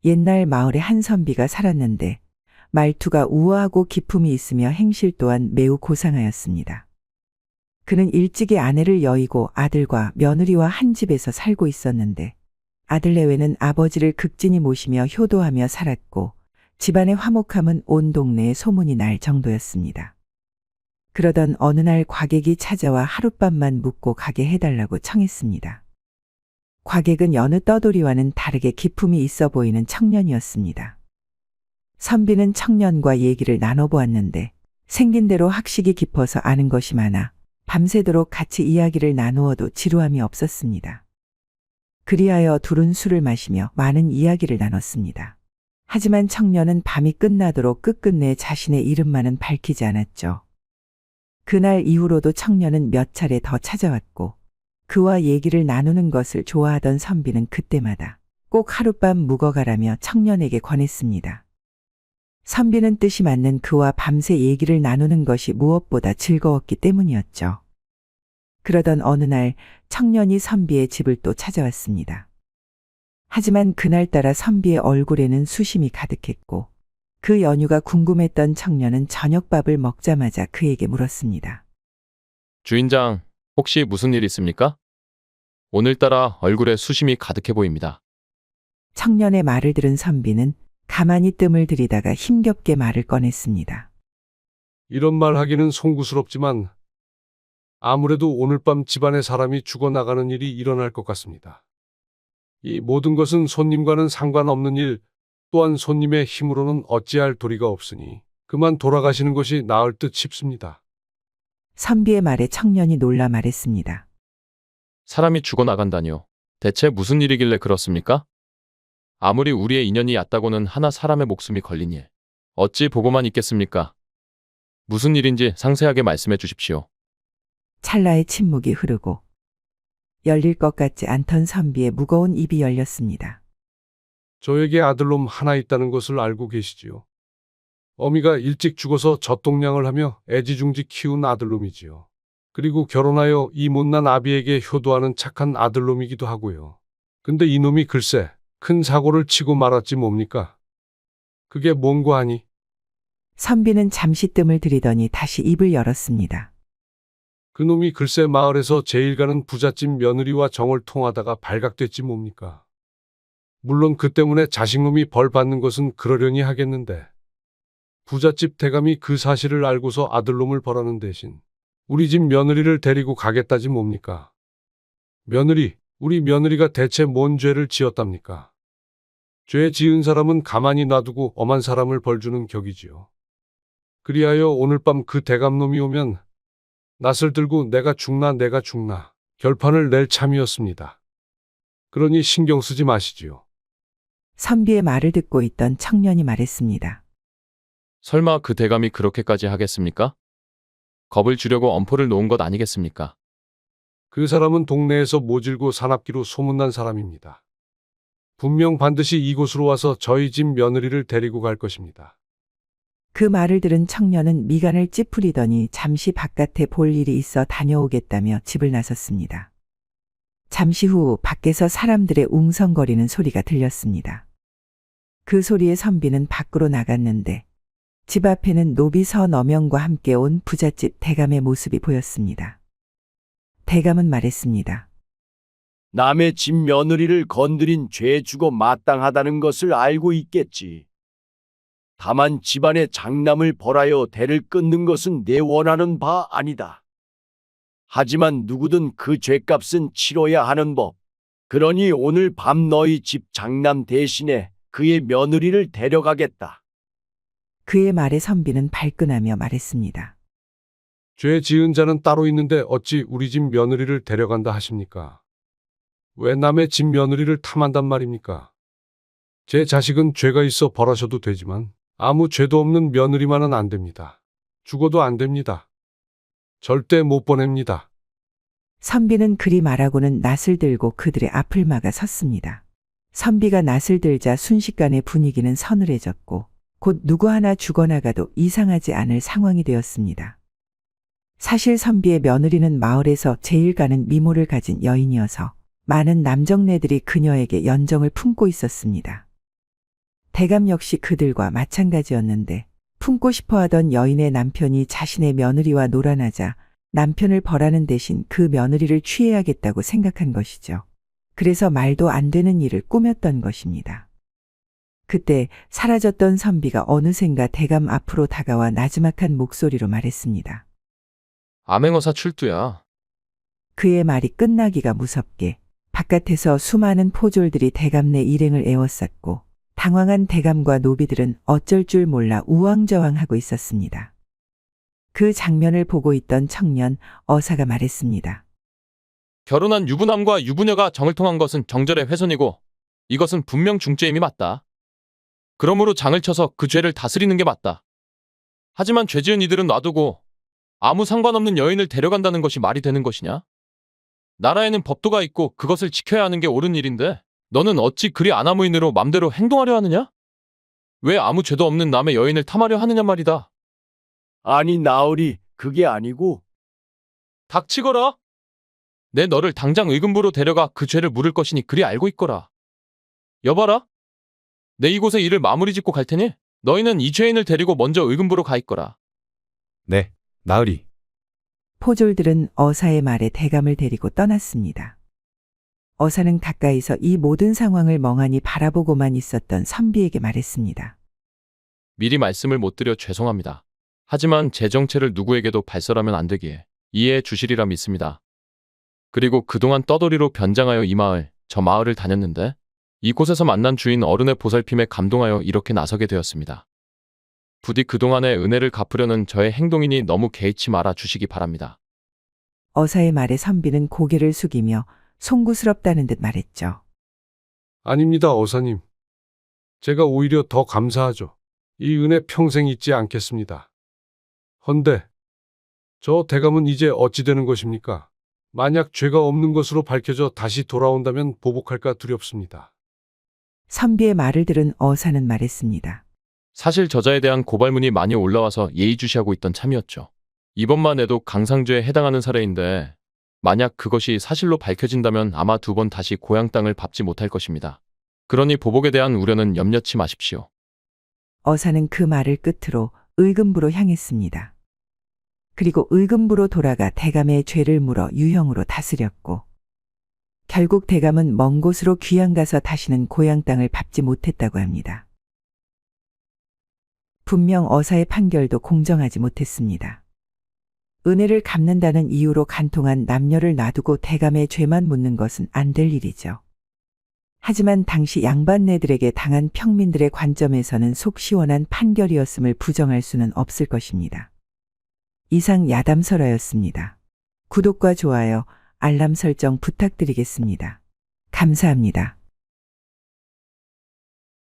옛날 마을에 한 선비가 살았는데 말투가 우아하고 기품이 있으며 행실 또한 매우 고상하였습니다. 그는 일찍이 아내를 여의고 아들과 며느리와 한 집에서 살고 있었는데 아들 내외는 아버지를 극진히 모시며 효도하며 살았고 집안의 화목함은 온 동네에 소문이 날 정도였습니다. 그러던 어느 날 과객이 찾아와 하룻밤만 묵고 가게 해달라고 청했습니다. 과객은 여느 떠돌이와는 다르게 기품이 있어 보이는 청년이었습니다. 선비는 청년과 얘기를 나눠보았는데 생긴 대로 학식이 깊어서 아는 것이 많아 밤새도록 같이 이야기를 나누어도 지루함이 없었습니다. 그리하여 둘은 술을 마시며 많은 이야기를 나눴습니다. 하지만 청년은 밤이 끝나도록 끝끝내 자신의 이름만은 밝히지 않았죠. 그날 이후로도 청년은 몇 차례 더 찾아왔고 그와 얘기를 나누는 것을 좋아하던 선비는 그때마다 꼭 하룻밤 묵어가라며 청년에게 권했습니다. 선비는 뜻이 맞는 그와 밤새 얘기를 나누는 것이 무엇보다 즐거웠기 때문이었죠. 그러던 어느 날 청년이 선비의 집을 또 찾아왔습니다. 하지만 그날따라 선비의 얼굴에는 수심이 가득했고 그 연유가 궁금했던 청년은 저녁밥을 먹자마자 그에게 물었습니다. 주인장, 혹시 무슨 일 있습니까? 오늘따라 얼굴에 수심이 가득해 보입니다. 청년의 말을 들은 선비는 가만히 뜸을 들이다가 힘겹게 말을 꺼냈습니다. 이런 말 하기는 송구스럽지만 아무래도 오늘 밤 집안에 사람이 죽어나가는 일이 일어날 것 같습니다. 이 모든 것은 손님과는 상관없는 일, 또한 손님의 힘으로는 어찌할 도리가 없으니 그만 돌아가시는 것이 나을 듯 싶습니다. 선비의 말에 청년이 놀라 말했습니다. 사람이 죽어나간다니요. 대체 무슨 일이길래 그렇습니까? 아무리 우리의 인연이 얕다고는 하나 사람의 목숨이 걸린 일. 어찌 보고만 있겠습니까? 무슨 일인지 상세하게 말씀해 주십시오. 찰나의 침묵이 흐르고 열릴 것 같지 않던 선비의 무거운 입이 열렸습니다. 저에게 아들놈 하나 있다는 것을 알고 계시지요. 어미가 일찍 죽어서 젖동량을 하며 애지중지 키운 아들놈이지요. 그리고 결혼하여 이 못난 아비에게 효도하는 착한 아들놈이기도 하고요. 근데 이놈이 글쎄 큰 사고를 치고 말았지 뭡니까? 그게 뭔고 하니? 선비는 잠시 뜸을 들이더니 다시 입을 열었습니다. 그놈이 글쎄 마을에서 제일 가는 부잣집 며느리와 정을 통하다가 발각됐지 뭡니까? 물론 그 때문에 자식놈이 벌 받는 것은 그러려니 하겠는데 부잣집 대감이 그 사실을 알고서 아들놈을 벌하는 대신 우리 집 며느리를 데리고 가겠다지 뭡니까? 며느리, 우리 며느리가 대체 뭔 죄를 지었답니까? 죄 지은 사람은 가만히 놔두고 엄한 사람을 벌주는 격이지요. 그리하여 오늘 밤 그 대감놈이 오면 낫을 들고 내가 죽나 결판을 낼 참이었습니다. 그러니 신경 쓰지 마시지요. 선비의 말을 듣고 있던 청년이 말했습니다. 설마 그 대감이 그렇게까지 하겠습니까? 겁을 주려고 엄포를 놓은 것 아니겠습니까? 그 사람은 동네에서 모질고 사납기로 소문난 사람입니다. 분명 반드시 이곳으로 와서 저희 집 며느리를 데리고 갈 것입니다. 그 말을 들은 청년은 미간을 찌푸리더니 잠시 바깥에 볼 일이 있어 다녀오겠다며 집을 나섰습니다. 잠시 후 밖에서 사람들의 웅성거리는 소리가 들렸습니다. 그 소리에 선비는 밖으로 나갔는데 집 앞에는 노비 서너명과 함께 온 부잣집 대감의 모습이 보였습니다. 대감은 말했습니다. 남의 집 며느리를 건드린 죄 주고 마땅하다는 것을 알고 있겠지. 다만 집안의 장남을 벌하여 대를 끊는 것은 내 원하는 바 아니다. 하지만 누구든 그 죄값은 치러야 하는 법. 그러니 오늘 밤 너희 집 장남 대신에 그의 며느리를 데려가겠다. 그의 말에 선비는 발끈하며 말했습니다. 죄 지은 자는 따로 있는데 어찌 우리 집 며느리를 데려간다 하십니까? 왜 남의 집 며느리를 탐한단 말입니까? 제 자식은 죄가 있어 벌하셔도 되지만 아무 죄도 없는 며느리만은 안 됩니다. 죽어도 안 됩니다. 절대 못 보냅니다. 선비는 그리 말하고는 낫을 들고 그들의 앞을 막아 섰습니다. 선비가 낫을 들자 순식간에 분위기는 서늘해졌고 곧 누구 하나 죽어나가도 이상하지 않을 상황이 되었습니다. 사실 선비의 며느리는 마을에서 제일 가는 미모를 가진 여인이어서 많은 남정네들이 그녀에게 연정을 품고 있었습니다. 대감 역시 그들과 마찬가지였는데 품고 싶어 하던 여인의 남편이 자신의 며느리와 놀아나자 남편을 벌하는 대신 그 며느리를 취해야겠다고 생각한 것이죠. 그래서 말도 안 되는 일을 꾸몄던 것입니다. 그때 사라졌던 선비가 어느샌가 대감 앞으로 다가와 나지막한 목소리로 말했습니다. 암행어사 출두야. 그의 말이 끝나기가 무섭게 바깥에서 수많은 포졸들이 대감네 일행을 에워쌌고 당황한 대감과 노비들은 어쩔 줄 몰라 우왕좌왕하고 있었습니다. 그 장면을 보고 있던 청년 어사가 말했습니다. 결혼한 유부남과 유부녀가 정을 통한 것은 정절의 훼손이고 이것은 분명 중죄임이 맞다. 그러므로 장을 쳐서 그 죄를 다스리는 게 맞다. 하지만 죄 지은 이들은 놔두고 아무 상관없는 여인을 데려간다는 것이 말이 되는 것이냐? 나라에는 법도가 있고 그것을 지켜야 하는 게 옳은 일인데 너는 어찌 그리 아나무인으로 맘대로 행동하려 하느냐? 왜 아무 죄도 없는 남의 여인을 탐하려 하느냐 말이다. 아니 나으리 그게 아니고 닥치거라. 내 너를 당장 의금부로 데려가 그 죄를 물을 것이니 그리 알고 있거라. 여봐라. 내 이곳에 일을 마무리 짓고 갈 테니 너희는 이 죄인을 데리고 먼저 의금부로 가 있거라. 네, 나으리. 포졸들은 어사의 말에 대감을 데리고 떠났습니다. 어사는 가까이서 이 모든 상황을 멍하니 바라보고만 있었던 선비에게 말했습니다. 미리 말씀을 못 드려 죄송합니다. 하지만 제 정체를 누구에게도 발설하면 안 되기에 이해해 주시리라 믿습니다. 그리고 그동안 떠돌이로 변장하여 이 마을, 저 마을을 다녔는데 이곳에서 만난 주인 어른의 보살핌에 감동하여 이렇게 나서게 되었습니다. 부디 그동안의 은혜를 갚으려는 저의 행동이니 너무 개의치 말아 주시기 바랍니다. 어사의 말에 선비는 고개를 숙이며 송구스럽다는 듯 말했죠. 아닙니다, 어사님. 제가 오히려 더 감사하죠. 이 은혜 평생 잊지 않겠습니다. 헌데 저 대감은 이제 어찌 되는 것입니까? 만약 죄가 없는 것으로 밝혀져 다시 돌아온다면 보복할까 두렵습니다. 선비의 말을 들은 어사는 말했습니다. 사실 저자에 대한 고발문이 많이 올라와서 예의주시하고 있던 참이었죠. 이번만 해도 강상죄에 해당하는 사례인데 만약 그것이 사실로 밝혀진다면 아마 2번 다시 고향 땅을 밟지 못할 것입니다. 그러니 보복에 대한 우려는 염려치 마십시오. 어사는 그 말을 끝으로 의금부로 향했습니다. 그리고 의금부로 돌아가 대감의 죄를 물어 유형으로 다스렸고 결국 대감은 먼 곳으로 귀양 가서 다시는 고향 땅을 밟지 못했다고 합니다. 분명 어사의 판결도 공정하지 못했습니다. 은혜를 갚는다는 이유로 간통한 남녀를 놔두고 대감의 죄만 묻는 것은 안 될 일이죠. 하지만 당시 양반네들에게 당한 평민들의 관점에서는 속 시원한 판결이었음을 부정할 수는 없을 것입니다. 이상 야담설화였습니다. 구독과 좋아요, 알람 설정 부탁드리겠습니다. 감사합니다.